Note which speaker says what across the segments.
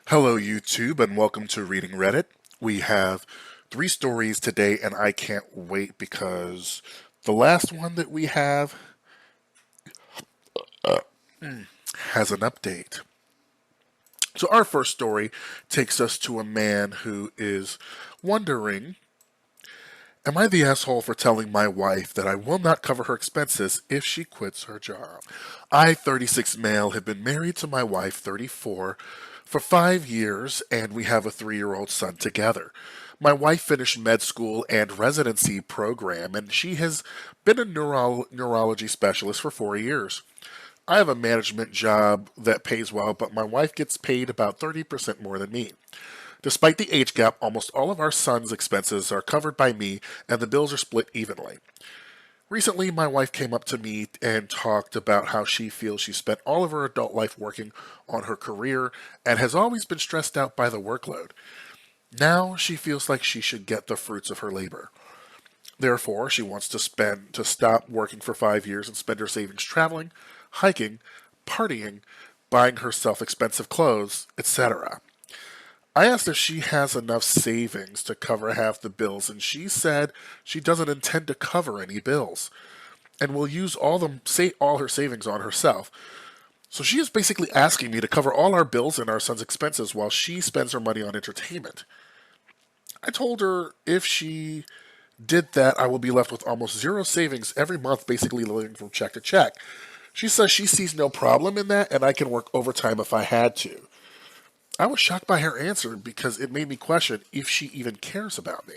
Speaker 1: Hello, YouTube, and welcome to Reading Reddit. We have three stories today, and I can't wait because the last one that we have has an update. So, our first story takes us to a man who is wondering, am I the asshole for telling my wife that I will not cover her expenses if she quits her job? I, 36 male, have been married to my wife, 34, for 5 years, and we have a 3-year-old son together. My wife finished med school and residency program, and she has been a neurology specialist for 4 years. I have a management job that pays well, but my wife gets paid about 30% more than me. Despite the age gap, almost all of our son's expenses are covered by me, and the bills are split evenly. Recently, my wife came up to me and talked about how she feels she spent all of her adult life working on her career and has always been stressed out by the workload. Now she feels like she should get the fruits of her labor. Therefore, she wants to stop working for 5 years and spend her savings traveling, hiking, partying, buying herself expensive clothes, etc. I asked if she has enough savings to cover half the bills, and she said she doesn't intend to cover any bills and will use all her savings on herself. So she is basically asking me to cover all our bills and our son's expenses while she spends her money on entertainment. I told her if she did that, I will be left with almost zero savings every month, basically living from check to check. She says she sees no problem in that, and I can work overtime if I had to. I was shocked by her answer because it made me question if she even cares about me.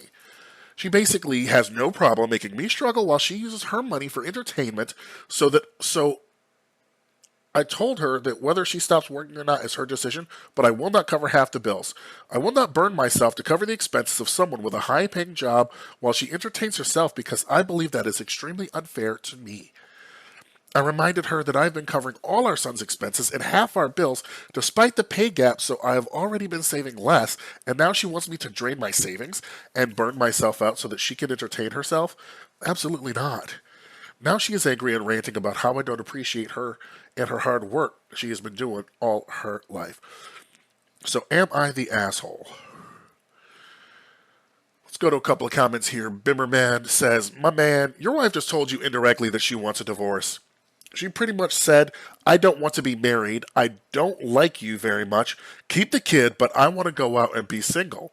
Speaker 1: She basically has no problem making me struggle while she uses her money for entertainment so I told her that whether she stops working or not is her decision, but I will not cover half the bills. I will not burn myself to cover the expenses of someone with a high paying job while she entertains herself because I believe that is extremely unfair to me. I reminded her that I've been covering all our son's expenses and half our bills despite the pay gap, so I have already been saving less, and now she wants me to drain my savings and burn myself out so that she can entertain herself? Absolutely not. Now she is angry and ranting about how I don't appreciate her and her hard work she has been doing all her life. So am I the asshole? Let's go to a couple of comments here. Bimmerman says, my man, your wife just told you indirectly that she wants a divorce. She pretty much said, I don't want to be married. I don't like you very much. Keep the kid, but I want to go out and be single.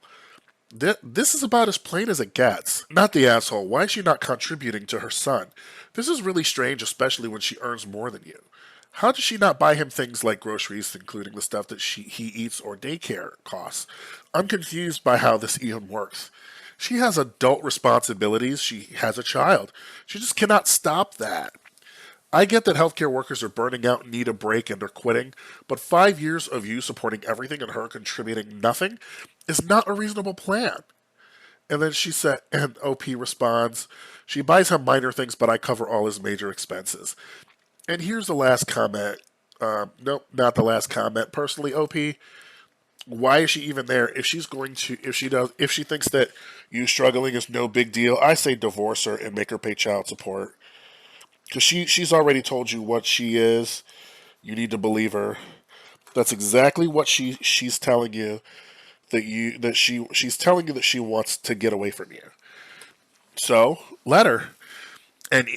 Speaker 1: This is about as plain as it gets. Not the asshole. Why is she not contributing to her son? This is really strange, especially when she earns more than you. How does she not buy him things like groceries, including the stuff that he eats or daycare costs? I'm confused by how this even works. She has adult responsibilities. She has a child. She just cannot stop that. I get that healthcare workers are burning out and need a break and are quitting, but 5 years of you supporting everything and her contributing nothing is not a reasonable plan. And then she said, and OP responds, she buys him minor things, but I cover all his major expenses. And here's the last comment. Nope, not the last comment. Personally, OP, why is she even there? If she thinks that you struggling is no big deal, I say divorce her and make her pay child support. Because she's already told you what she is. You need to believe her. That's exactly what she's telling you she's telling you that she wants to get away from you. So let her. And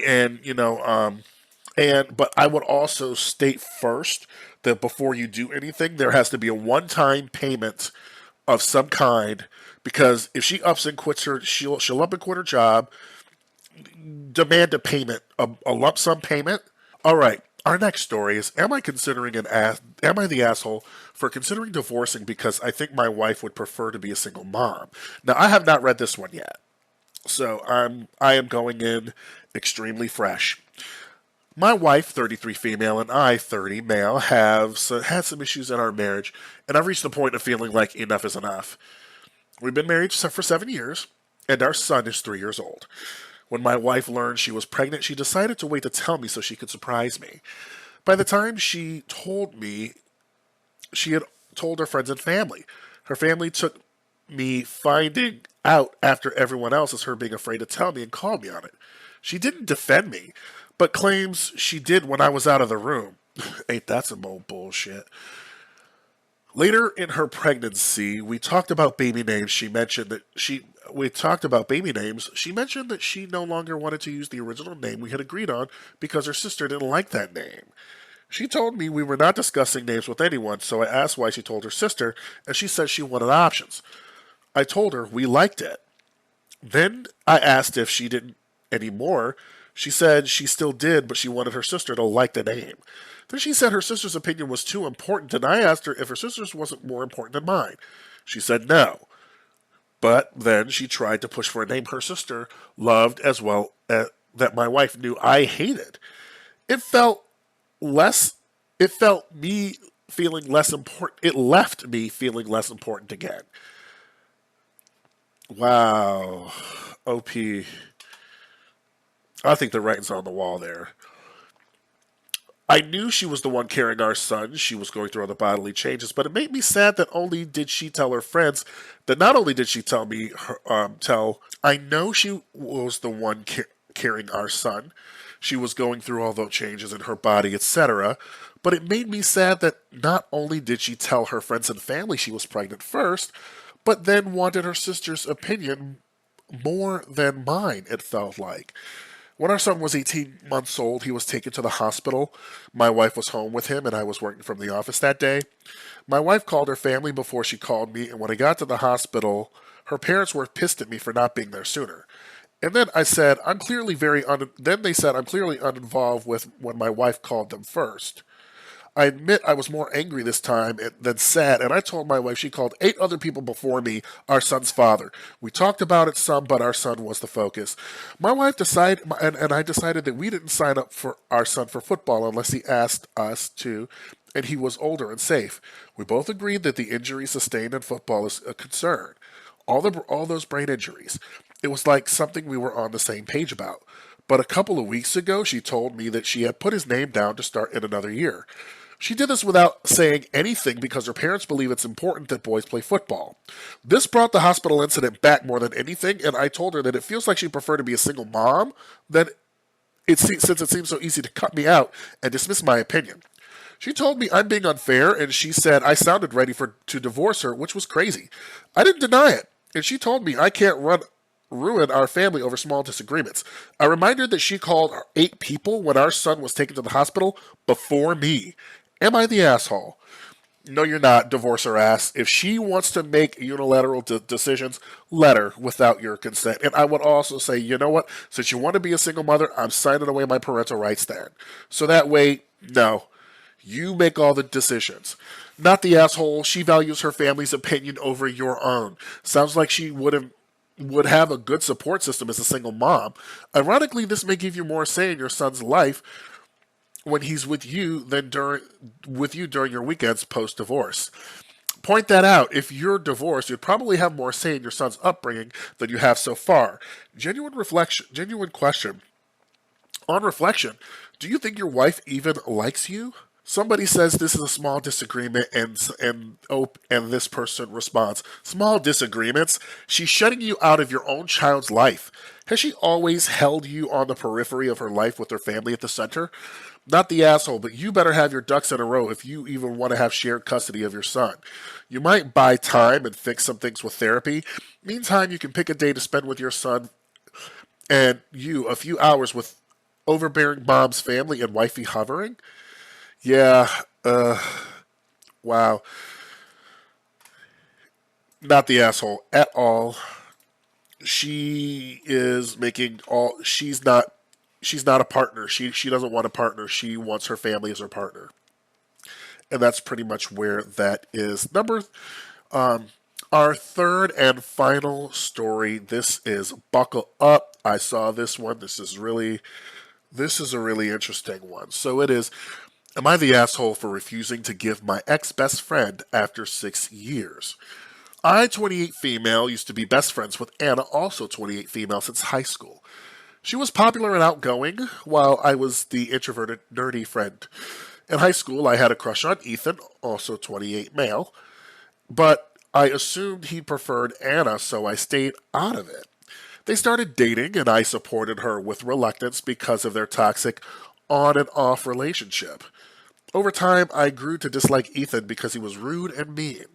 Speaker 1: but I would also state first that before you do anything, there has to be a one-time payment of some kind, because if she ups and quits she'll up and quit her job, demand a payment, a lump sum payment. All right. Our next story is: Am I the asshole for considering divorcing because I think my wife would prefer to be a single mom? Now, I have not read this one yet, so I am going in extremely fresh. My wife, 33 female, and I, 30 male, had some issues in our marriage, and I've reached the point of feeling like enough is enough. We've been married for 7 years, and our son is 3 years old. When my wife learned she was pregnant, she decided to wait to tell me so she could surprise me. By the time she told me, she had told her friends and family. Her family took me finding out after everyone else as her being afraid to tell me and called me on it. She didn't defend me, but claims she did when I was out of the room. Ain't that some old bullshit? Later in her pregnancy, we talked about baby names. She mentioned that she we talked about baby names. She mentioned that she no longer wanted to use the original name we had agreed on because her sister didn't like that name. She told me we were not discussing names with anyone, so I asked why she told her sister, and she said she wanted options. I told her we liked it. Then I asked if she didn't anymore. She said she still did, but she wanted her sister to like the name. Then she said her sister's opinion was too important, and I asked her if her sister's wasn't more important than mine. She said no. But then she tried to push for a name her sister loved as well that my wife knew I hated. It felt less. It felt me feeling less important. It left me feeling less important again. Wow. OP. I think the writing's on the wall there. I knew she was the one carrying our son. She was going through all the bodily changes, but it made me sad that only did she tell her friends. That not only did she tell me, tell. I know she was the one carrying our son. She was going through all those changes in her body, etc. But it made me sad that not only did she tell her friends and family she was pregnant first, but then wanted her sister's opinion more than mine, it felt like. When our son was 18 months old, he was taken to the hospital. My wife was home with him, and I was working from the office that day. My wife called her family before she called me, and when I got to the hospital, her parents were pissed at me for not being there sooner. And then I said, then they said I'm clearly uninvolved with when my wife called them first. I admit I was more angry this time than sad, and I told my wife she called 8 other people before me, our son's father. We talked about it some, but our son was the focus. My wife decided, and I decided that we didn't sign up for our son for football unless he asked us to, and he was older and safe. We both agreed that the injury sustained in football is a concern. All those brain injuries. It was like something we were on the same page about. But a couple of weeks ago, she told me that she had put his name down to start in another year. She did this without saying anything because her parents believe it's important that boys play football. This brought the hospital incident back more than anything, and I told her that it feels like she'd prefer to be a single mom than since it seems so easy to cut me out and dismiss my opinion. She told me I'm being unfair, and she said I sounded ready to divorce her, which was crazy. I didn't deny it, and she told me I can't ruin our family over small disagreements. I reminded her that she called 8 people when our son was taken to the hospital before me. Am I the asshole? No, you're not. Divorce her ass. If she wants to make unilateral decisions, let her without your consent. And I would also say, you know what? Since you want to be a single mother, I'm signing away my parental rights then. So that way, no. You make all the decisions. Not the asshole. She values her family's opinion over your own. Sounds like she would have a good support system as a single mom. Ironically, this may give you more say in your son's life when he's with you during your weekends post divorce. Point that out. If you're divorced, you'd probably have more say in your son's upbringing than you have so far. Genuine question. On reflection, do you think your wife even likes you? Somebody says this is a small disagreement, and this person responds, "Small disagreements? She's shutting you out of your own child's life. Has she always held you on the periphery of her life with her family at the center? Not the asshole, but you better have your ducks in a row if you even want to have shared custody of your son. You might buy time and fix some things with therapy. Meantime, you can pick a day to spend with your son and a few hours with overbearing mom's family and wifey hovering." Yeah, wow. Not the asshole at all. She is making all she's not a partner. She doesn't want a partner. She wants her family as her partner. And that's pretty much where that is. Um our third and final story. This is Buckle Up. I saw this one. This is a really interesting one. So it is, am I the asshole for refusing to give my ex best friend after 6 years? I, 28 female, used to be best friends with Anna, also 28 female, since high school. She was popular and outgoing, while I was the introverted, nerdy friend. In high school, I had a crush on Ethan, also 28 male, but I assumed he preferred Anna, so I stayed out of it. They started dating, and I supported her with reluctance because of their toxic on and off relationship. Over time, I grew to dislike Ethan because he was rude and mean.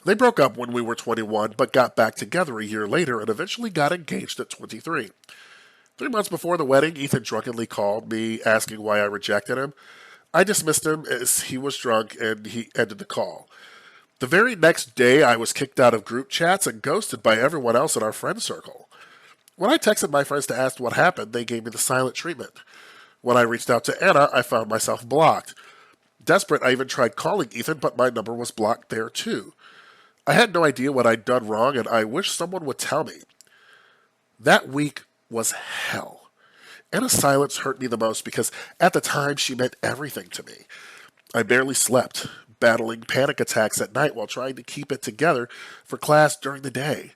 Speaker 1: They broke up when we were 21, but got back together a year later and eventually got engaged at 23. 3 months before the wedding, Ethan drunkenly called me asking why I rejected him. I dismissed him as he was drunk and he ended the call. The very next day, I was kicked out of group chats and ghosted by everyone else in our friend circle. When I texted my friends to ask what happened, they gave me the silent treatment. When I reached out to Anna, I found myself blocked. Desperate, I even tried calling Ethan, but my number was blocked there too. I had no idea what I'd done wrong, and I wish someone would tell me. That week was hell. Anna's silence hurt me the most because at the time she meant everything to me. I barely slept, battling panic attacks at night while trying to keep it together for class during the day.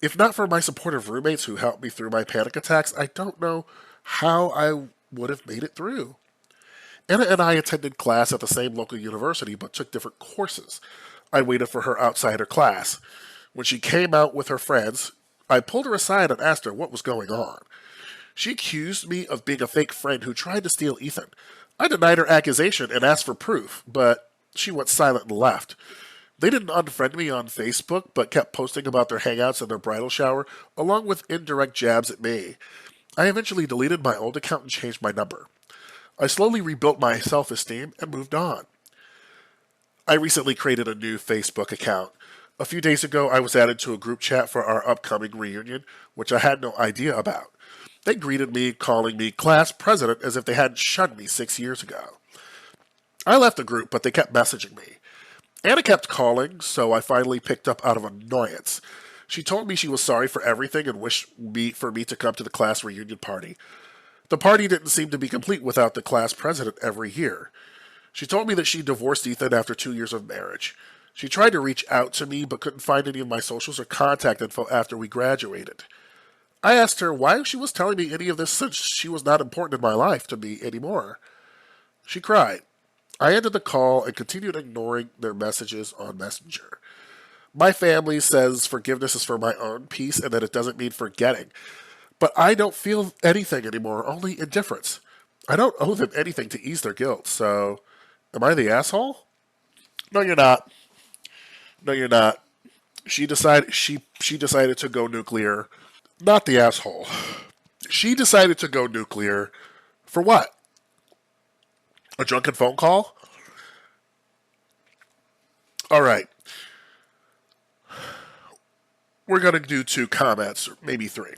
Speaker 1: If not for my supportive roommates who helped me through my panic attacks, I don't know how I would have made it through. Anna and I attended class at the same local university but took different courses. I waited for her outside her class. When she came out with her friends, I pulled her aside and asked her what was going on. She accused me of being a fake friend who tried to steal Ethan. I denied her accusation and asked for proof, but she went silent and left. They didn't unfriend me on Facebook, but kept posting about their hangouts and their bridal shower, along with indirect jabs at me. I eventually deleted my old account and changed my number. I slowly rebuilt my self-esteem and moved on. I recently created a new Facebook account. A few days ago, I was added to a group chat for our upcoming reunion, which I had no idea about. They greeted me, calling me class president as if they hadn't shunned me 6 years ago. I left the group, but they kept messaging me. Anna kept calling, so I finally picked up out of annoyance. She told me she was sorry for everything and wished for me to come to the class reunion party. The party didn't seem to be complete without the class president every year. She told me that she divorced Ethan after 2 years of marriage. She tried to reach out to me but couldn't find any of my socials or contact info after we graduated. I asked her why she was telling me any of this since she was not important in my life to me anymore. She cried. I ended the call and continued ignoring their messages on Messenger. My family says forgiveness is for my own peace and that it doesn't mean forgetting. But I don't feel anything anymore, only indifference. I don't owe them anything to ease their guilt, so am I the asshole? No, you're not. No, you're not. She decided to go nuclear. Not the asshole. She decided to go nuclear for what? A drunken phone call? All right. We're going to do 2 comments, or maybe 3.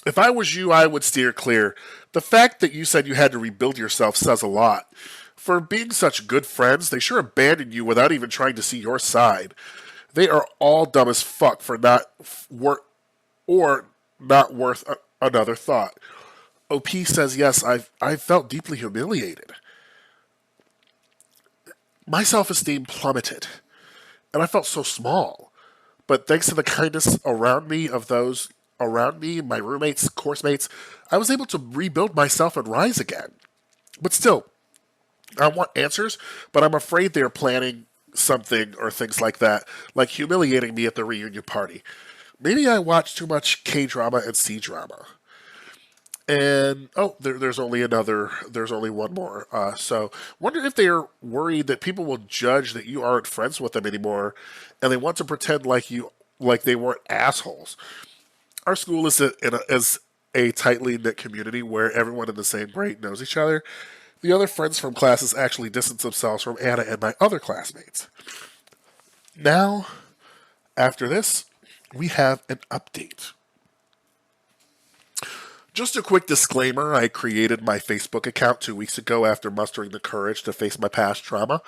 Speaker 1: If I was you, I would steer clear. The fact that you said you had to rebuild yourself says a lot. For being such good friends, they sure abandoned you without even trying to see your side. They are all dumb as fuck for not worth another thought. OP says, yes, I've felt deeply humiliated. My self-esteem plummeted, and I felt so small. But thanks to the kindness around me of those around me, my roommates, course mates, I was able to rebuild myself and rise again. But still, I want answers, but I'm afraid they're planning something or things like that, like humiliating me at the reunion party. Maybe I watch too much K-drama and C-drama. And, there's only one more. So, wonder if they're worried that people will judge that you aren't friends with them anymore, and they want to pretend like they weren't assholes. Our school is a tightly knit community where everyone in the same grade knows each other. The other friends from classes actually distance themselves from Anna and my other classmates. Now, after this, we have an update. Just a quick disclaimer, I created my Facebook account 2 weeks ago after mustering the courage to face my past trauma.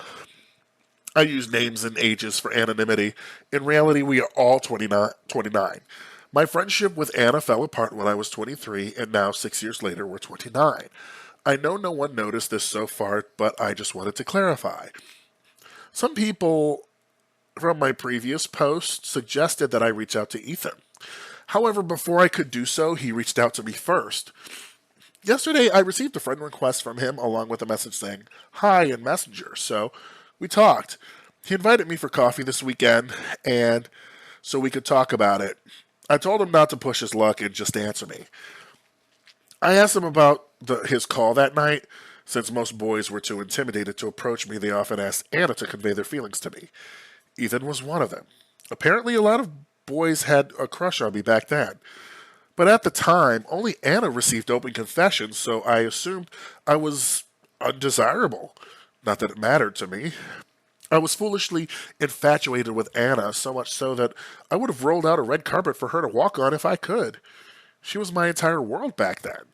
Speaker 1: I use names and ages for anonymity. In reality, we are all 29. My friendship with Anna fell apart when I was 23, and now 6 years later, we're 29. I know no one noticed this so far, but I just wanted to clarify. Some people from my previous post suggested that I reach out to Ethan. However, before I could do so, he reached out to me first. Yesterday, I received a friend request from him along with a message saying, "Hi" in Messenger, so we talked. He invited me for coffee this weekend, and so we could talk about it. I told him not to push his luck and just answer me. I asked him about his call that night. Since most boys were too intimidated to approach me, they often asked Anna to convey their feelings to me. Ethan was one of them. Apparently, a lot of boys had a crush on me back then. But at the time, only Anna received open confessions, so I assumed I was undesirable. Not that it mattered to me. I was foolishly infatuated with Anna, so much so that I would have rolled out a red carpet for her to walk on if I could. She was my entire world back then.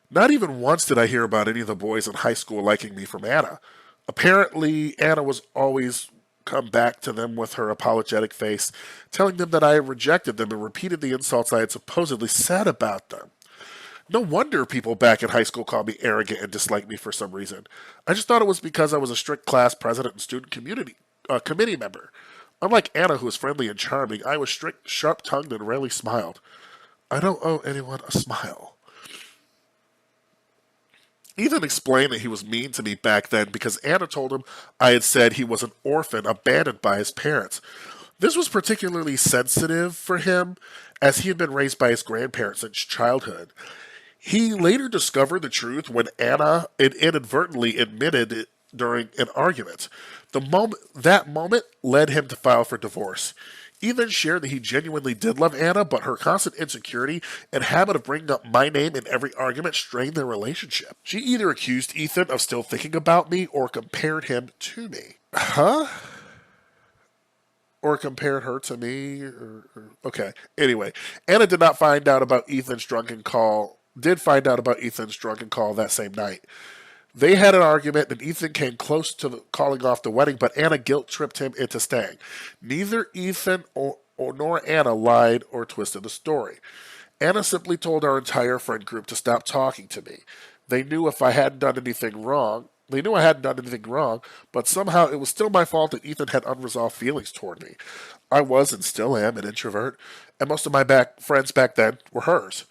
Speaker 1: Not even once did I hear about any of the boys in high school liking me from Anna. Apparently, Anna was always come back to them with her apologetic face, telling them that I had rejected them and repeated the insults I had supposedly said about them. No wonder people back in high school called me arrogant and disliked me for some reason. I just thought it was because I was a strict class president and student committee member. Unlike Anna, who was friendly and charming, I was strict, sharp-tongued, and rarely smiled. I don't owe anyone a smile. Ethan explained that he was mean to me back then because Anna told him I had said he was an orphan abandoned by his parents. This was particularly sensitive for him as he had been raised by his grandparents since childhood. He later discovered the truth when Anna inadvertently admitted it during an argument. That moment led him to file for divorce. Ethan shared that he genuinely did love Anna, but her constant insecurity and habit of bringing up my name in every argument strained their relationship. She either accused Ethan of still thinking about me or compared him to me. Huh? Or compared her to me? Okay. Anyway, Anna did not find out about Ethan's drunken call. Did find out about Ethan's drunken call that same night. They had an argument, and Ethan came close to calling off the wedding, but Anna guilt-tripped him into staying. Neither Ethan nor Anna lied or twisted the story. Anna simply told our entire friend group to stop talking to me. They knew I hadn't done anything wrong, but somehow it was still my fault that Ethan had unresolved feelings toward me. I was, and still am, an introvert, and most of my friends back then were hers.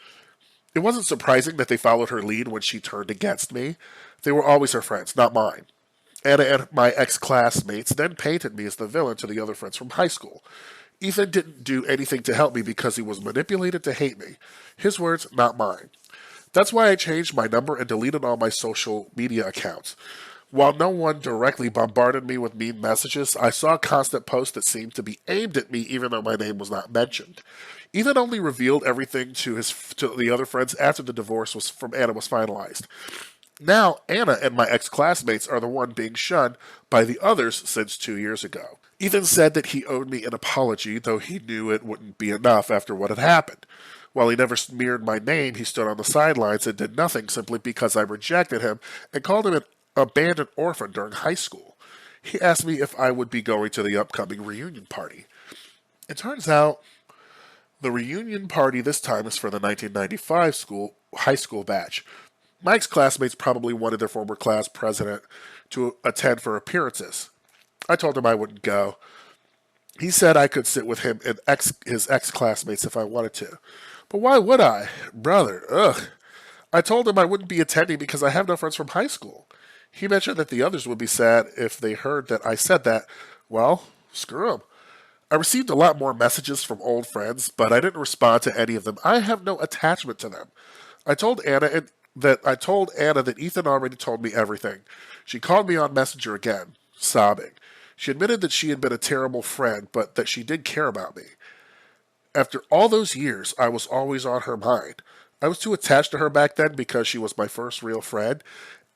Speaker 1: It wasn't surprising that they followed her lead when she turned against me. They were always her friends, not mine. Anna and my ex-classmates then painted me as the villain to the other friends from high school. Ethan didn't do anything to help me because he was manipulated to hate me. His words, not mine. That's why I changed my number and deleted all my social media accounts. While no one directly bombarded me with mean messages, I saw constant posts that seemed to be aimed at me even though my name was not mentioned. Ethan only revealed everything to the other friends after the divorce from Anna was finalized. Now, Anna and my ex-classmates are the one being shunned by the others since 2 years ago. Ethan said that he owed me an apology, though he knew it wouldn't be enough after what had happened. While he never smeared my name, he stood on the sidelines and did nothing simply because I rejected him and called him an abandoned orphan during high school. He asked me if I would be going to the upcoming reunion party. It turns out the reunion party this time is for the 1995 high school batch. My ex-classmates probably wanted their former class president to attend for appearances. I told him I wouldn't go. He said I could sit with him and his ex-classmates if I wanted to. But why would I? Brother, ugh. I told him I wouldn't be attending because I have no friends from high school. He mentioned that the others would be sad if they heard that I said that. Well, screw them. I received a lot more messages from old friends, but I didn't respond to any of them. I have no attachment to them. I told Anna that Ethan already told me everything. She called me on Messenger again, sobbing. She admitted that she had been a terrible friend, but that she did care about me. After all those years, I was always on her mind. I was too attached to her back then because she was my first real friend,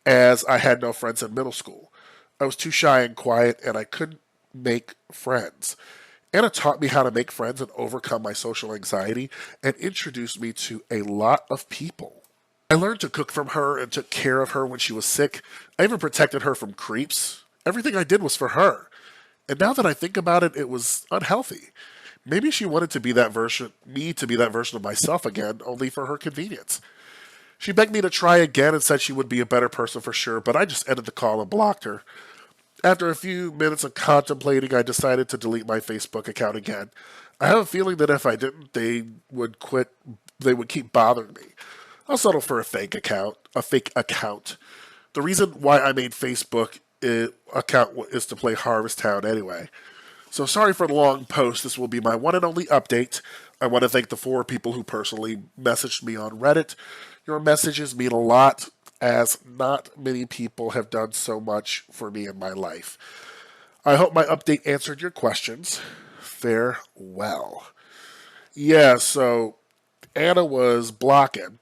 Speaker 1: as I had no friends in middle school. I was too shy and quiet, and I couldn't make friends. Anna taught me how to make friends and overcome my social anxiety and introduced me to a lot of people. I learned to cook from her and took care of her when she was sick. I even protected her from creeps. Everything I did was for her. And now that I think about it, it was unhealthy. Maybe she wanted me to be that version of myself again, only for her convenience. She begged me to try again and said she would be a better person for sure, but I just ended the call and blocked her. After a few minutes of contemplating, I decided to delete my Facebook account again. I have a feeling that if I didn't, they would keep bothering me. I'll settle for a fake account. The reason why I made Facebook account is to play Harvest Town anyway. So sorry for the long post. This will be my one and only update. I want to thank the 4 people who personally messaged me on Reddit. Your messages mean a lot. as not many people have done so much for me in my life. I hope my update answered your questions. Farewell. Yeah, so Anna was blocking.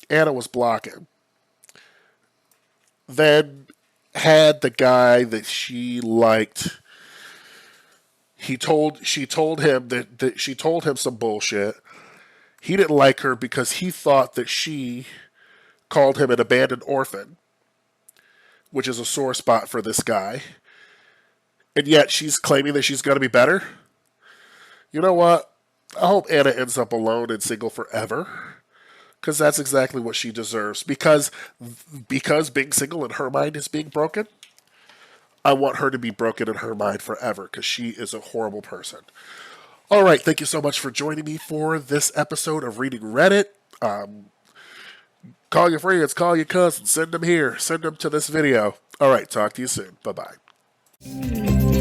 Speaker 1: Anna was blocking. Then had the guy that she liked. She told him that she told him some bullshit. He didn't like her because he thought that she called him an abandoned orphan, which is a sore spot for this guy. And yet she's claiming that she's going to be better. You know what? I hope Anna ends up alone and single forever, because that's exactly what she deserves. Because being single in her mind is being broken, I want her to be broken in her mind forever, because she is a horrible person. All right, thank you so much for joining me for this episode of Reading Reddit. Call your friends, call your cousins, send them here, send them to this video. All right, talk to you soon. Bye-bye.